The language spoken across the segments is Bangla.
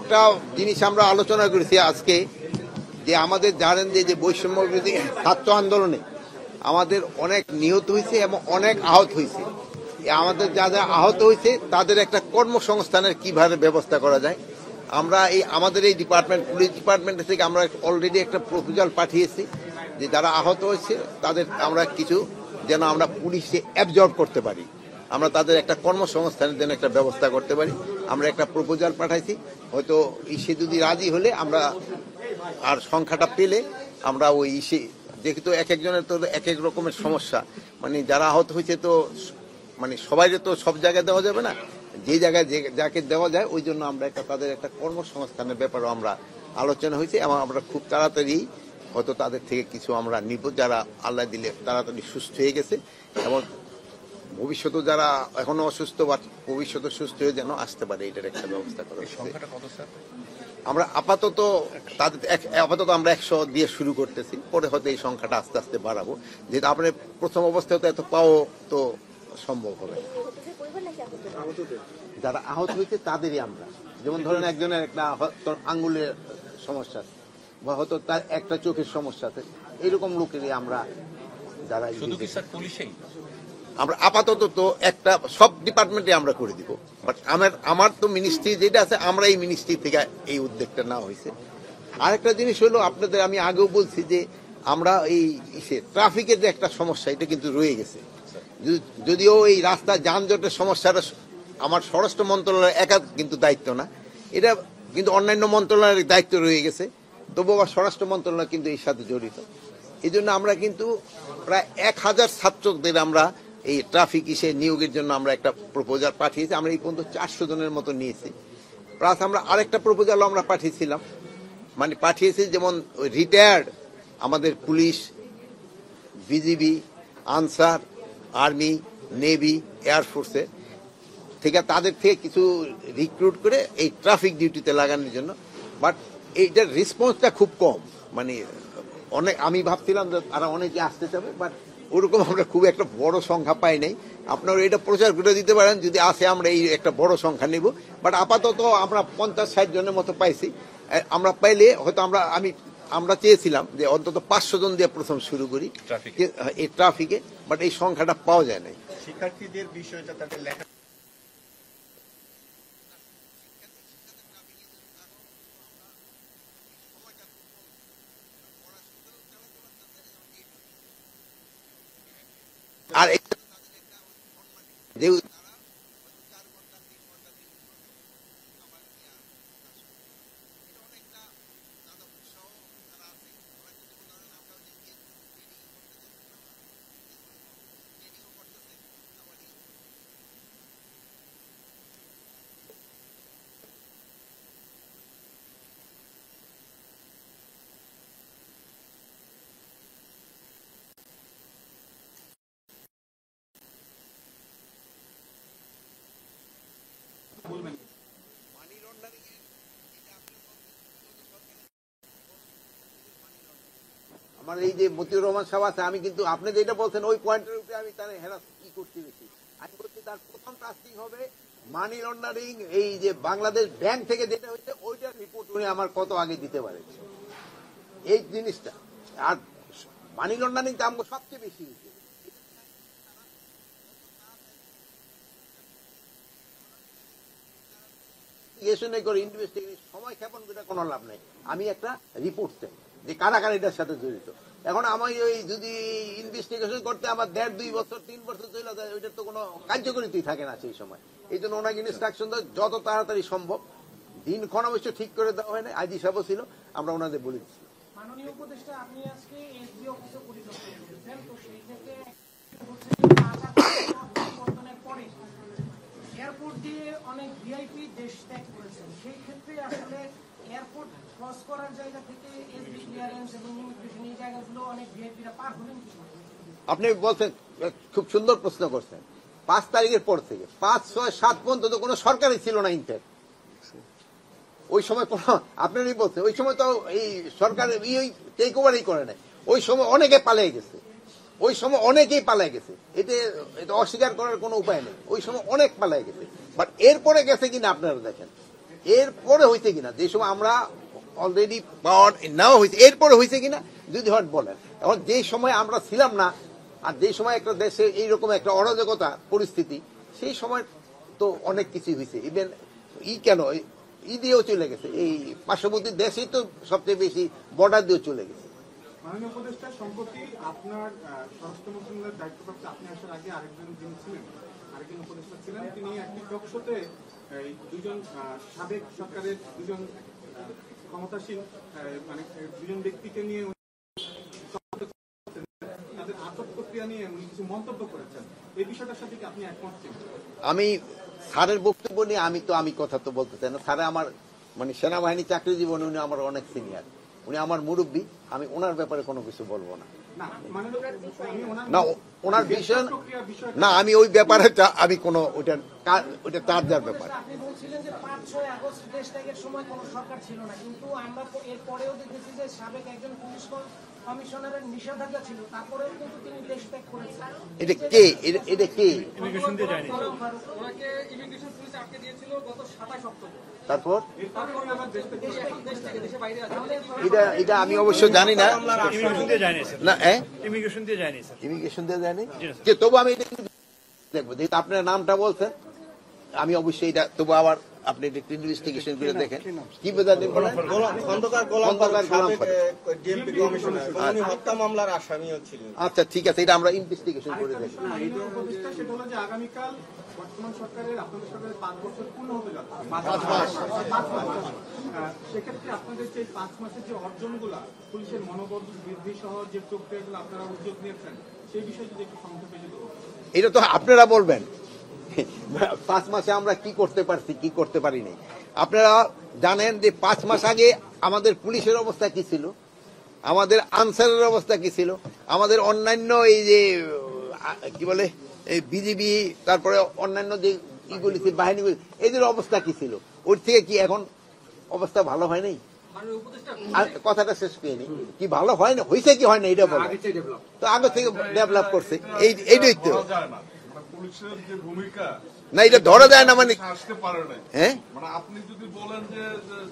একটা জিনিস আমরা আলোচনা করেছি আজকে, যে আমাদের জানেন যে বৈষম্য বিরোধী ছাত্র আন্দোলনে আমাদের অনেক নিহত হয়েছে এবং অনেক আহত হয়েছে। আমাদের যারা আহত হয়েছে তাদের একটা কর্মসংস্থানের কিভাবে ব্যবস্থা করা যায়, আমরা আমাদের এই ডিপার্টমেন্ট, পুলিশ ডিপার্টমেন্ট থেকে আমরা অলরেডি একটা প্রপোজাল পাঠিয়েছি যে যারা আহত হয়েছে তাদের আমরা কিছু যেন আমরা পুলিশে অ্যাবজর্ব করতে পারি, আমরা তাদের একটা কর্মসংস্থানের জন্য একটা ব্যবস্থা করতে পারি। আমরা একটা প্রপোজাল পাঠাইছি, হয়তো সে যদি রাজি হলে আমরা আর সংখ্যাটা পেলে আমরা ওই যেহেতু এক একজনের তো এক এক রকমের সমস্যা, মানে যারা আহত হয়েছে তো মানে সবাই তো সব জায়গায় দেওয়া যাবে না, যে জায়গায় যাকে দেওয়া যায় ওই জন্য আমরা তাদের একটা কর্মসংস্থানের ব্যাপারেও আমরা আলোচনা হয়েছে এবং আমরা খুব তাড়াতাড়ি হয়তো তাদের থেকে কিছু আমরা নিব, যারা আল্লাহ দিলে তাড়াতাড়ি সুস্থ হয়ে গেছে এবং ভবিষ্যতে যারা এখনো অসুস্থ বা ভবিষ্যতে সুস্থ হয়ে যেন আসতে পারে, এটার একটা ব্যবস্থা করা। আমরা আপাতত আমরা 100 দিয়ে শুরু করতেছি, পরে হয়তো এই সংখ্যাটা আস্তে আস্তে বাড়াবো, যেহেতু আপনার প্রথম অবস্থায় তো এত পাও তো সম্ভব হবে। যারা আহত হয়েছে তাদেরই আমরা, যেমন ধরেন একজনের একটা আঙ্গুলের সমস্যা আছে বা হয়তো তার একটা চোখের সমস্যা আছে, এরকম লোকেরই আমরা যারা আমরা আপাতত তো একটা সব ডিপার্টমেন্টে আমরা করে দিব, বাট আমার তো মিনিস্ট্রি যেটা আছে, আমরা এই মিনিস্ট্রি থেকে এই উদ্যোগটা নেওয়া হয়েছে। আরেকটা জিনিস হলো, আপনাদের আমি আগেও বলছি যে আমরা এই ট্রাফিকের যে একটা সমস্যা, এটা কিন্তু রয়ে গেছে। যদিও এই রাস্তা যানজটের সমস্যাটা আমার স্বরাষ্ট্র মন্ত্রণালয়ের একা কিন্তু দায়িত্ব না, এটা কিন্তু অন্যান্য মন্ত্রণালয়ের দায়িত্ব রয়ে গেছে, তবু আবার স্বরাষ্ট্র মন্ত্রণালয় কিন্তু এর সাথে জড়িত। এই জন্য আমরা কিন্তু প্রায় 1000 ছাত্রদের আমরা এই ট্রাফিক নিয়োগের জন্য আমরা একটা প্রপোজাল পাঠিয়েছি। আমরা এই পর্যন্ত 400 জনের মতো নিয়েছি। প্লাস আমরা আরেকটা প্রপোজাল আমরা পাঠিয়েছিলাম, মানে পাঠিয়েছি যেমন রিটায়ার্ড আমাদের police, BGB, Ansar, army, navy, এয়ারফোর্সে থেকে তাদের থেকে কিছু রিক্রুট করে এই ট্রাফিক ডিউটিতে লাগানোর জন্য। বাট এইটার রেসপন্সটা খুব কম, মানে অনেক আমি ভাবছিলাম যে তারা অনেকে আসতে চাবে, বাট ওরকম আমরা খুব একটা বড় সংখ্যা পাই নাই। আপনারা এটা প্রচার করে দিতে পারেন, যদি আসে আমরা এই একটা বড় সংখ্যা নিব। বাট আপাতত আমরা 50-60 জনের মতো পাইছি। আমরা পাইলে হয়তো আমরা চেয়েছিলাম যে অন্তত 500 জন দিয়ে প্রথম শুরু করি এই ট্রাফিকে, বাট এই সংখ্যাটা পাওয়া যায় নাই। শিক্ষার্থীদের বিষয়টা তাদের লেখা আর আমার এই যে মতিউর রহমান সাহেব আছে, আমি কিন্তু আপনি যেটা বলছেন ওই পয়েন্টের উপরে আমি তার হেরাস কি করতে গেছি, আমি বলছি তার প্রথম টাস্কিং হবে মানি লন্ডারিং। এই যে বাংলাদেশ ব্যাংক থেকে যেটা হচ্ছে ওইটার রিপোর্ট উনি আমার কত আগে দিতে পারে এই জিনিসটা। আর মানি লন্ডারিংটা আমাকে সবচেয়ে বেশি হয়েছে। সময় ক্ষেপণ করে কোনো লাভ নাই, আমি একটা রিপোর্ট চাই যে কারা কারা এটার সাথে জড়িত। এখন আমি ওই যদি ইনভেস্টিগেশন করতে আমার 1.5-2 বছর 3 বছর চলে যায়, ওইটার তো কোনো কার্যকরিতাই থাকে না সেই সময়। এই জন্য ওনাকে ইনস্ট্রাকশন দেয় যত তাড়াতাড়ি সম্ভব। দিনক্ষণ অবশ্য ঠিক করে দেওয়া হয় না, আইজি সাহেবও ছিল, আমরা ওনাদের বলে দিচ্ছি। মাননীয় উপদেষ্টা, আপনি আজকে এসডি অফিসে পরিদর্শন করেছেন, তো সেই থেকে পরিবর্তনের পরে এয়ারপোর্ট দিয়ে অনেক ভিআইপি দেশ ত্যাগ করেছেন। সেই ক্ষেত্রে আসলে এয়ারপোর্ট ক্রস করার জায়গা থেকে এসডি ক্লিয়ারেন্স এবং ইমিগ্রেশন এই জায়গাগুলো অনেক ভিআইপিরা পার হলেন কি? আপনি বলছেন, খুব সুন্দর প্রশ্ন করছেন। 5 তারিখের পর থেকে 5, 6, 7 পর্যন্ত তো কোনো সরকারই ছিল না। ইনফ্যাক্ট ওই সময় কোন আপনারই বলছে, ওই সময় তো এই সরকার টেক ওভারই করে নাই। ওই সময় অনেকে পালিয়ে গেছে, ওই সময় অনেকেই পালিয়ে গেছে, এটা অস্বীকার করার কোনো উপায় নেই। ওই সময় অনেক পালিয়ে গেছে, বাট এরপরে গেছে কিনা আপনারা দেখেন। এরপরে হয়েছে কিনা, যে সময় আমরা অলরেডি পাওয়ার নেওয়া হয়েছে এরপরে হয়েছে কিনা যদি হট বলেন। এখন যে সময় আমরা ছিলাম না, আর যে সময় একটা দেশে এইরকম একটা অরাজকতা পরিস্থিতি, সেই সময় তো অনেক কিছু হয়েছে। ইভেন কেন দিয়েও চলে গেছে, এই পার্শ্ববর্তী দেশেই তো সবচেয়ে বেশি বর্ডার দিয়েও চলে গেছে। মাননীয় উপদেষ্টা, সম্প্রতি আপনার স্বরাষ্ট্র মন্ত্রণালয়ের দায়িত্বপ্রাপ্ত আপনি আসার আগে আরেকজন উপদেষ্টা ছিলেন, তিনি একটি টক শোতে দুজন সাবেক সরকারের দুজন ক্ষমতাসীন মানে দুজন ব্যক্তিকে নিয়ে তাদের আটক প্রক্রিয়া নিয়ে উনি কিছু মন্তব্য করেছেন। এই বিষয়টার সাথে কি আপনি একমত ছিলেন? আমি স্যারের বক্তব্য নিয়ে আমি কথা তো বলতে চাই না। স্যারে আমার মানে সেনাবাহিনী চাকরি জীবনে উনি আমার অনেক সিনিয়র, উনি আমার মুরব্বী, আমি ওনার ব্যাপারে কোনো কিছু বলবো না। না ওনার বিষয় না, আমি ওই ব্যাপারে আমি কোনো ওইটা তার যার ব্যাপার। আপনি বলছিলেন যে 5-6 আগস্ট দেশ ত্যাগের সময় কোনো সরকার ছিল না, কিন্তু আমরা এর পরেও দেখেছি যে সাবেক একজন পুলিশ কমিশনারের নিষেধাজ্ঞা ছিল, তারপরেও কিন্তু তিনি দেশ ত্যাগ করেছেন। এটা কে? এটা কে? ওনাকে ইমিগ্রেশন পুলিশ আটকে দিয়েছিল গত 27 অক্টোবর। তারপর এটা আমি অবশ্য জানি না। ইমিগ্রেশন দিয়ে যায়নি, তবু আমি এটা দেখবো। যেহেতু আপনার নামটা বলছেন, আমি অবশ্যই এটা তবু আবার আপনি একটু ইনভেস্টিগেশন করে দেখেন। কি বোঝাতেন বলেন? খন্দকার গোলাম ফারুক, ডিএমপি কমিশনার, উনি হত্যা মামলার আসামিও ছিলেন। আচ্ছা ঠিক আছে, এটা আমরা ইনভেস্টিগেশন করে দেখি। সেটা হলো যে আগামীকাল বর্তমান সরকারের আপনাদের সরকারের 5 বছর পূর্ণ হতে যাচ্ছে। 5 মাস। সেক্ষেত্রে আপনাদের যে 5 মাসের যে অর্জনগুলা, পুলিশের মনোবল বৃদ্ধি সহ যে প্রক্রিয়াগুলো আপনারা উদ্যোগ নিয়েছেন, সেই বিষয়ে যদি একটু সংক্ষেপে যদি এটা তো আপনারা বলবেন 5 মাসে আমরা কি করতে পারছি কি করতে পারি নাই। আপনারা জানেন যে 5 মাস আগে আমাদের পুলিশের অবস্থা কি ছিল, আমাদের আনসারের অবস্থা কি ছিল, আমাদের অন্যান্য এই যে কি বলে এই বিজিবি, তারপরে অন্যান্য যে ইগুলি বাহিনীগুলি, এদের অবস্থা কি ছিল, ওর থেকে কি এখন অবস্থা ভালো হয় নাই? কথাটা শেষ পেয়ে কি ভালো হয় না, হয়েছে কি হয় না এটা বলো। তো আগে থেকে ডেভেলপ করছে, এইটাই তো পুলিশের যে ভূমিকা না, এটা ধরা যায় না। মানে আসতে পারে না, হ্যাঁ, মানে আপনি যদি বলেন যে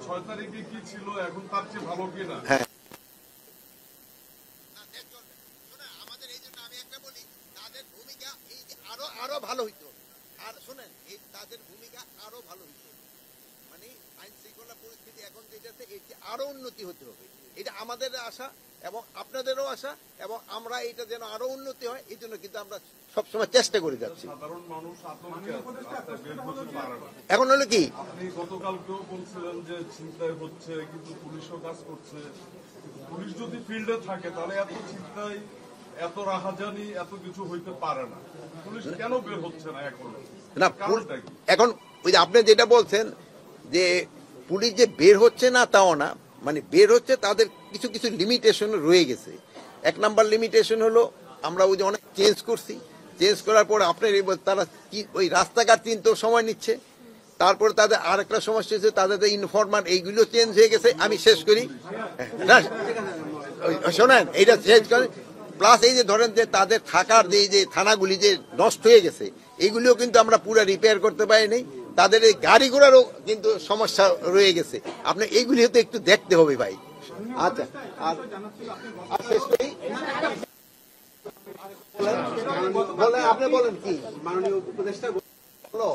6 তারিখে কি ছিল এখন তার চেয়ে ভালো কিনা, হ্যাঁ আরো ভালো হইতো। আর শোনেন, এই তাদের ভূমিকা আরো ভালো হইতো, মানে আইন শৃঙ্খলা পরিস্থিতি এখন যেটাতে এটি আরো উন্নতি হতে হবে, এটা আমাদের আশা এবং আপনাদেরও আশা, এবং আমরা এটা যেন আরো উন্নতি হয় এই জন্য কিন্তু আমরা সবসময় চেষ্টা করে যাচ্ছি। সাধারণ মানুষ আতঙ্কে রাস্তায় বের হতে পারে না। এখন হলো কি, আপনি গতকালকেও বলছিলেন যে ছিনতাই হচ্ছে কিন্তু পুলিশও কাজ করছে। পুলিশ যদি ফিল্ডে থাকে তাহলে এত ছিনতাই, এত রাহাজানি, এত কিছু হইতে পারে না। পুলিশ কেন বের হচ্ছে না এখন? না কারণটা কি? এখন ওই যে আপনি যেটা বলছেন যে পুলিশ যে বের হচ্ছে না তাও না, মানে বের হচ্ছে, তাদের কিছু কিছু লিমিটেশন রয়ে গেছে। 1 নাম্বার লিমিটেশন হলো আমরা ওই যে অনেক চেঞ্জ করছি, চেঞ্জ করার পর আপনার তারা কি ওই রাস্তাঘাট চিনতেও সময় নিচ্ছে। তারপরে তাদের আর একটা সমস্যা হচ্ছে, তাদের ইনফরমার এইগুলো চেঞ্জ হয়ে গেছে। আমি শেষ করি না, শোনেন, এইটা চেঞ্জ করে প্লাস এই যে ধরেন যে তাদের থাকার যে থানাগুলি যে নষ্ট হয়ে গেছে, এগুলিও কিন্তু আমরা পুরো রিপেয়ার করতে পারিনি। তাদের এই গাড়ি ঘোড়ারও কিন্তু সমস্যা রয়ে গেছে, আপনি এইগুলি তো একটু দেখতে হবে ভাই। আচ্ছা, শেষ করি, আপনি বলেন কি মাননীয় উপদেষ্টা বলো।